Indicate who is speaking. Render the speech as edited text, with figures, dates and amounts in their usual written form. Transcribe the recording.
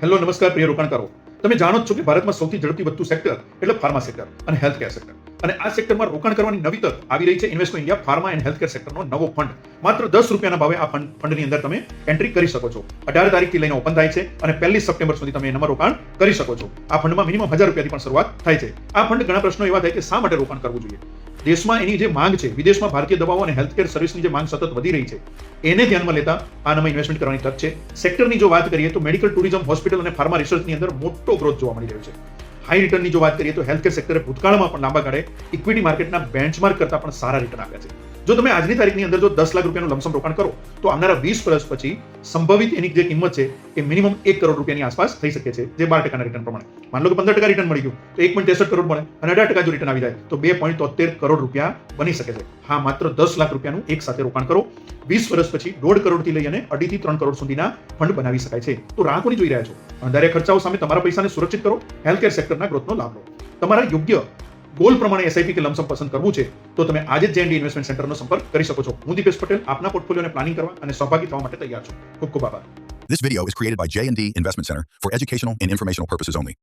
Speaker 1: Hello નમસ્કાર પ્રિય રોકાણકારો, તમે જાણો જ છો કે ભારતમાં સૌથી ઝડપથી વધતું સેક્ટર એટલે ફાર્મા સેક્ટર અને હેલ્થકેર સેક્ટર. અને આ સેક્ટરમાં રોકાણ કરવાની નવી તક આવી રહી છે. ઇન્વેસ્ટો ઇન્ડિયા ફાર્મા એન્ડ હેલ્થકેર સેક્ટરનો નવો ફંડ. માત્ર ₹10 ભાવે આ ફંડની અંદર તમે એન્ટ્રી કરી શકો છો. 18 તારીખથી લઈને ઓપન થાય છે અને 1 સપ્ટેમ્બર સુધી તમે એનામાં રોકાણ કરી શકો છો. આ ફંડમાં મિનિમમ ₹1000થી પણ શરૂઆત થાય છે. આ ફંડ ઘણા પ્રશ્નો એવા થાય કે શા માટે રોકાણ કરવું જોઈએ. દેશમાં એની જે માંગ છે, વિદેશમાં ભારતીય દવાઓ અને હેલ્થકેર સર્વિસની જે માંગ સતત વધી રહી છે, એને ધ્યાનમાં લેતા આનામાં ઇન્વેસ્ટમેન્ટ કરવાની તક છે. સેક્ટરની જો વાત કરીએ તો મેડિકલ ટુરિઝમ, હોસ્પિટલ અને ફાર્મા રિસર્ચની અંદર મોટો ગ્રોથ જોવા મળી રહ્યો છે. હાઈ રિટર્નની જો વાત કરીએ તો હેલ્થકેર સેક્ટરે ભૂતકાળમાં પણ લાંબા ગાળે ઇક્વિટી માર્કેટના બેન્ચમાર્ક કરતાં પણ સારા રિટર્ન આપ્યા છે. જો તમે આજની તારીખની અંદર જો ₹10 લાખ લમસમ રોકાણ કરો તો આવનારા 20 વર્ષ પછી સંભવિત એની જે કિંમત છે એ મિનિમમ ₹1 કરોડની આસપાસ થઈ શકે છે, જે 12% રિટર્ન પ્રમાણે. માન લો કે 15% રિટર્ન મળી ગયું તો ₹1.63 કરોડ મળે અને 18% જો રિટર્ન આવી જાય તો ₹2.73 કરોડ બની શકે છે. હા, માત્ર ₹10 લાખ એક સાથે રોકાણ કરો. 20 વર્ષ પછી 1.5 કરોડથી લઈ અને 2.5 થી 3 કરોડ સુધીના ફંડ બનાવી શકાય છે. તો રાહ કોની જોઈ રહ્યા છો? અંધારે ખર્ચાઓ સામે તમારા પૈસાને સુરક્ષિત કરો. હેલ્થકેર સેક્ટરના ગ્રોથનો લાભ લો. તમારા યોગ્ય ગોલ પ્રમાણે એસઆઈપી કે લમસમ પસંદ કરવું છે તો તમે આજે જ JND ઇન્વેસ્ટમેન્ટ સેન્ટરનો સંપર્ક કરી શકો છો. હું દીપેશ પટેલ આપના પોર્ટફોલિયોને પ્લાનિંગ કરવા અને સહભાગી થવા માટે તૈયાર છું. ખૂબ ખૂબ આભાર.
Speaker 2: This video is created by J&D Investment Center for educational and informational purposes only.